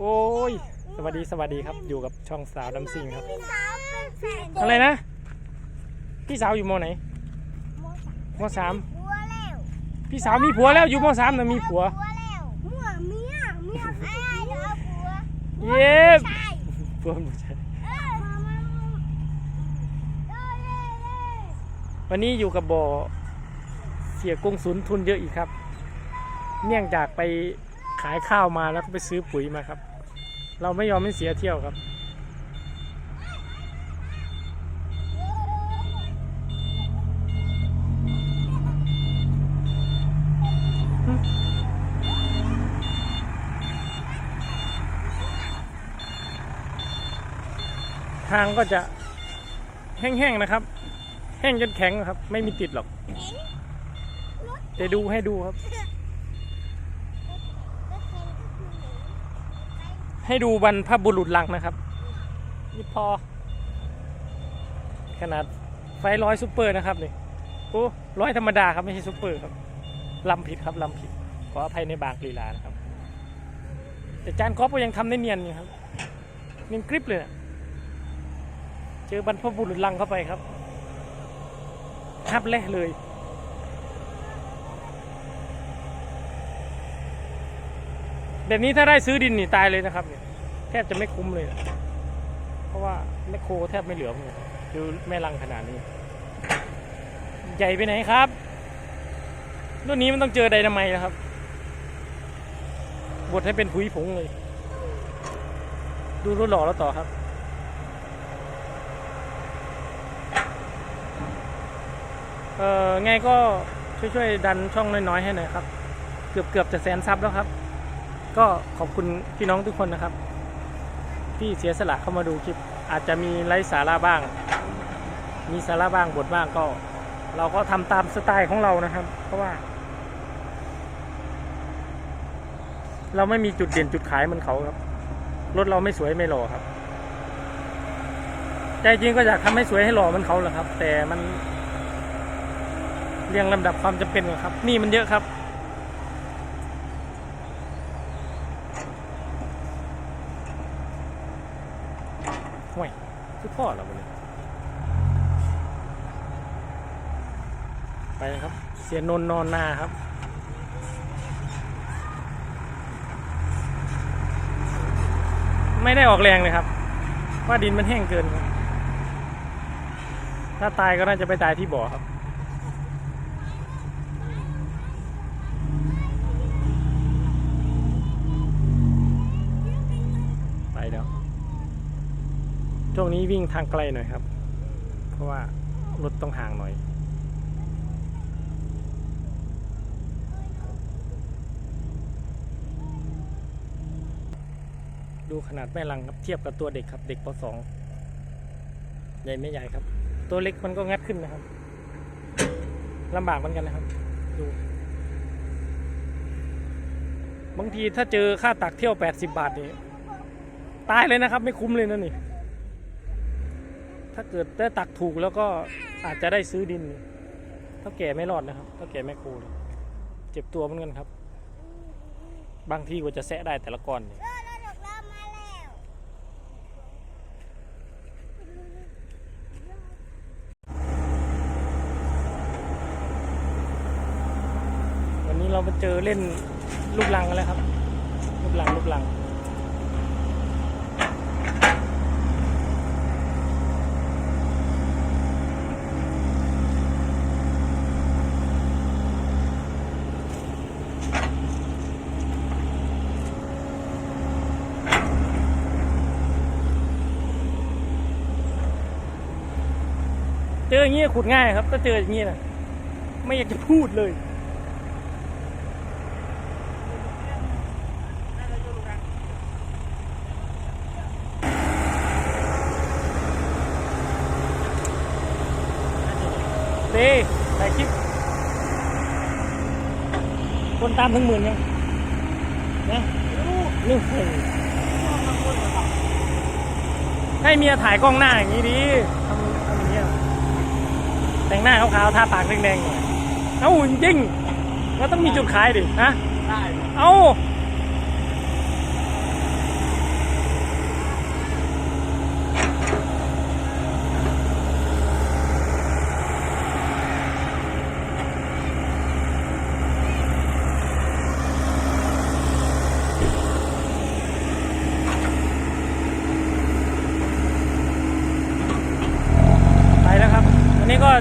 โอ้ยสวัสดีครับอยู่กับช่องสาวดัมซิงครับอะไรนะพี่สาวอยู่ม.ไหนม.3พี่สาวมีผัวแล้วอยู่ม.3นะมีผัวเย็บผัวไม่ใช่วันนี้อยู่กับบ่อเสียกงสุนทุนเยอะอีกครับเนื่องจากไปขายข้าวมาแล้วก็ไปซื้อปุ๋ยมาครับเราไม่ยอมให้เสียเที่ยวครับทางก็จะแห้งๆนะครับแห้งจนแข็งครับไม่มีติดหรอกจะดูให้ดูครับให้ดูบรรพบุรุษหลังนะครับนี่พอขนาดไฟ100ซุปเปอร์นะครับนี่โอ้100ธรรมดาครับไม่ใช่ซุปเปอร์ครับลำผิดครับลำผิดขออภัยในบางลีลานะครับแต่จานครอบก็ยังทำได้เนียนอยู่ครับเนียนกริบเลยนะเจอบรรพบุรุษหลังเข้าไปครับฮับเละเลยแบบนี้ถ้าได้ซื้อดินนี่ตายเลยนะครับเนี่ยแทบจะไม่คุ้มเลยเพราะว่าแมคโครแทบไม่เหลือเลยดูแม่ลังขนาดนี้ใหญ่ไปไหนครับรุ่นนี้มันต้องเจอไดนาไมต์นะครับบดให้เป็นผุยผงเลยดูรถหล่อแล้วต่อครับไงก็ช่วยดันช่องน้อยๆให้หน่อยครับเกือบจะแสนซับแล้วครับก็ขอบคุณพี่น้องทุกคนนะครับที่เสียสละเข้ามาดูคลิปอาจจะมีไร้สาระบ้างมีสาระบ้างบทบ้างก็เราก็ทำตามสไตล์ของเรานะครับเพราะว่าเราไม่มีจุดเด่นจุดขายเหมือนเขาครับรถเราไม่สวยไม่หล่อครับใจจริงก็อยากทำให้สวยให้หล่อเหมือนเขาแหละครับแต่มันเรียงลำดับความจำเป็นครับนี่มันเยอะครับห่วยคือพ่อเราเลยไปครับเสียนนนอนนาครับไม่ได้ออกแรงเลยครับว่าดินมันแห้งเกินครับถ้าตายก็น่าจะไปตายที่บ่อครับไปแล้วช่วงนี้วิ่งทางไกลหน่อยครับเพราะว่ารถต้องห่างหน่อยดูขนาดแม่ลังครับเทียบกับตัวเด็กครับเด็กป.2ใหญ่ไม่ใหญ่ครับตัวเล็กมันก็งัดขึ้นนะครับลำบากเหมือนกันนะครับดูบางทีถ้าเจอค่าตักเที่ยว80 บาทนี่ตายเลยนะครับไม่คุ้มเลยนะนี่ถ้าเกิดได้ตักถูกแล้วก็อาจจะได้ซื้อดินถ้าแก่ไม่รอดนะครับถ้าแก่ไม่โคเลยเจ็บตัวเหมือนกันครับบางทีกว่าจะแซะได้แต่ละก้อนเนี่ยวันนี้เราไปเจอเล่นลูกลังกันแล้วครับลูกลังเจออย่างนี้ขุดง่ายครับถ้าเจออย่างนี้นะไม่อยากจะพูดเลยถ่ายคลิปคนตามถึง10,000ยังนะนี่ให้เมียถ่ายกล้องหน้าอย่างนี้ดิทำอย่างนี้แต่งหน้าขาวๆทาปากแดงๆหน่อยเอ้าจริงๆเราต้องมีจุดขายดิฮะได้เอ้า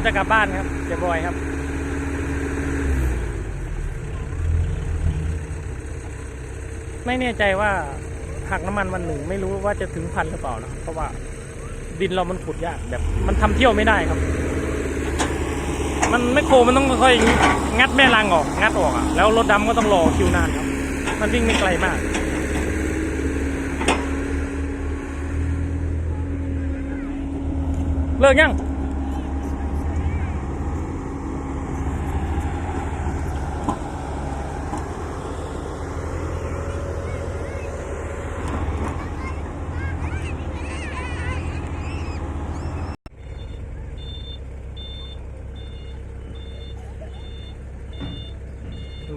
จะกลับบ้านครับเสียบอยครับไม่แน่ใจว่าหักน้ำมันวันหนึ่งไม่รู้ว่าจะถึง1,000หรือเปล่านะเพราะว่าดินเรามันขุดยากแบบมันทำเที่ยวไม่ได้ครับมันไม่โคมันต้องค่อยงัดแม่รางออกงัดออกอ่ะแล้วรถดำก็ต้องรอคิวนานครับมันวิ่งไม่ไกลมากเลิกยัง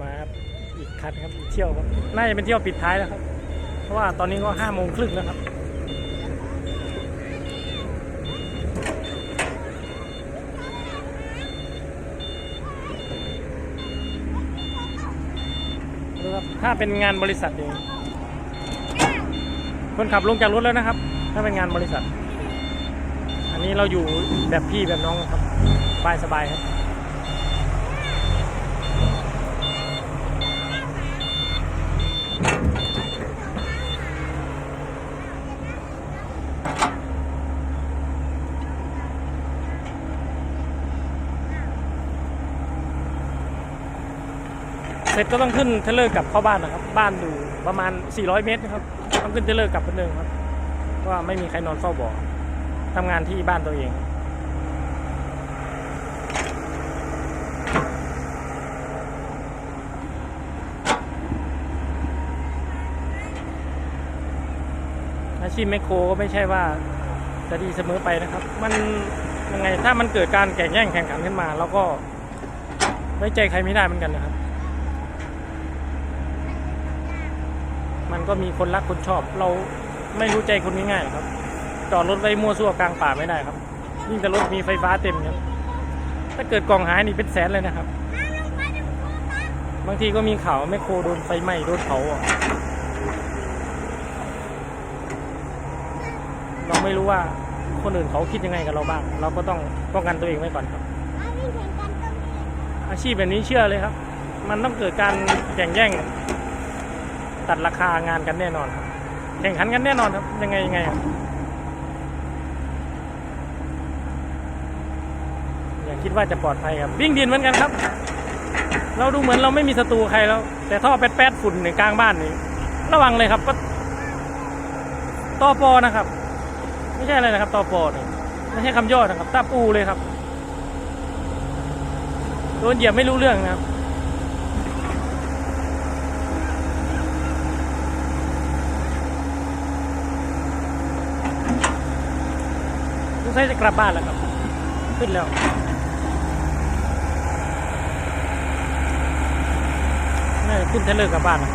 มาครับอีกคันครับอีกเที่ยวครับน่าจะเป็นเที่ยวปิดท้ายแล้วครับเพราะว่าตอนนี้ก็5:30แล้วครับถ้าเป็นงานบริษัทเองคนขับลงจากรถแล้วนะครับถ้าเป็นงานบริษัทอันนี้เราอยู่แบบพี่แบบน้องครับสบายครับเสร็จก็ต้องขึ้นเทเลอร์กลับเข้าบ้านนะครับบ้านอยู่ประมาณ400 เมตรนะครับต้องขึ้นเทเลอร์กลับเป็นเดิมครับเพราะว่าไม่มีใครนอนเฝ้าบ่อทำงานที่บ้านตัวเองอาชีพแมคโครก็ไม่ใช่ว่าจะดีเสมอไปนะครับมันยังไงถ้ามันเกิดการแข่งแย่งแข่งขันขึ้นมาเราก็ไว้ใจใครไม่ได้เหมือนกันนะครับมันก็มีคนรักคนชอบเราไม่รู้ใจคนง่ายๆครับจอดรถไว้มั่วซั่วกลางป่าไม่ได้ครับยิ่งแต่รถมีไฟฟ้าเต็มครับถ้าเกิดกล่องหายนี่เป็นแสนเลยนะครับบางทีก็มีข่าวแมคโครโดนไฟไหม้โดนเผาเราไม่รู้ว่าคนอื่นเขาคิดยังไงกับเราบ้างเราก็ต้องป้องกันตัวเองไว้ก่อนครับอาชีพแบบนี้เชื่อเลยครับมันต้องเกิดการแข่งแย่งตัดราคางานกันแน่นอนครับแข่งขันกันแน่นอนครับยังไงครับอย่าคิดว่าจะปลอดภัยครับวิ่งดินเหมือนกันครับเราดูเหมือนเราไม่มีศัตรูใครแล้วแต่ท่อแป๊ดฝุ่นในกลางบ้านนี่ระวังเลยครับก็ตปนะครับไม่ใช่อะไรนะครับตปนี่ไม่ใช่คำย่อนะครับตาปูเลยครับโดนเหยียบไม่รู้เรื่องนะครับใช่จะกลับบ้านแล้วครับขึ้นแล้วน่าจะขึ้นเทเลอร์กลับบ้านนะ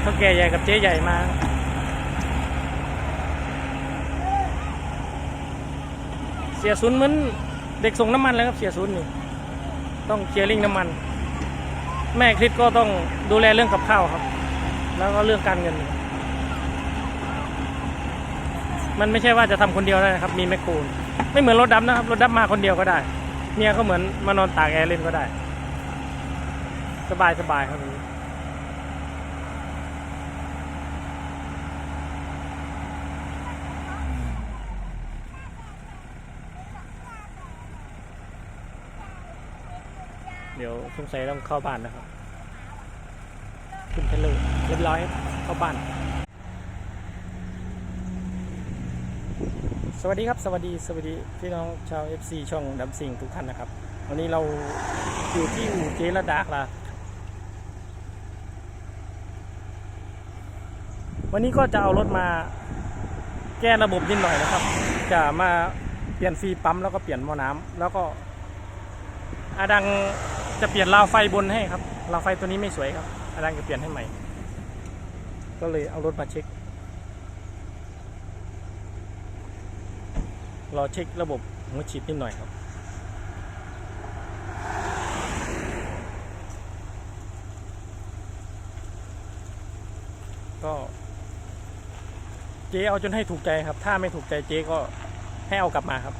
เท่าแก่ใหญ่กับเจ๊ใหญ่มาเสียศูนย์เหมือนเด็กส่งน้ำมันเลยครับเสียศูนย์นี่ต้องเคลียร์ลิงน้ำมันแม่คลิปก็ต้องดูแลเรื่องกับข้าวครับแล้วก็เรื่องการเงินมันไม่ใช่ว่าจะทำคนเดียวได้นะครับมีแมคโครไม่เหมือนรถดำนะครับรถดำมาคนเดียวก็ได้เมียก็เหมือนมานอนตากแอร์เล่นก็ได้สบายครับเดี๋ยวสงสัยต้องเข้าบ้านนะครับขึ้นเทเลอร์เรียบร้อยเข้าบ้านสวัสดีครับสวัสดีพี่น้องชาว FC ช่องดำซิงทุกท่านนะครับวันนี้เราอยู่ที่อู่เจระดาละวันนี้ก็จะเอารถมาแก้ระบบนิดหน่อยนะครับจะมาเปลี่ยนฟรีปั๊มแล้วก็เปลี่ยนหม้อน้ำแล้วก็อาดัง จะเปลี่ยนราวไฟบนให้ครับราวไฟตัวนี้ไม่สวยครับอาจารย์จะเปลี่ยนให้ใหม่ ก็เลยเอารถมาเช็ครอเช็คระบบหัวฉีดนิดหน่อยครับก็เจ๊เอาจนให้ถูกใจครับถ้าไม่ถูกใจเจ๊ก็ให้เอากลับมาครับ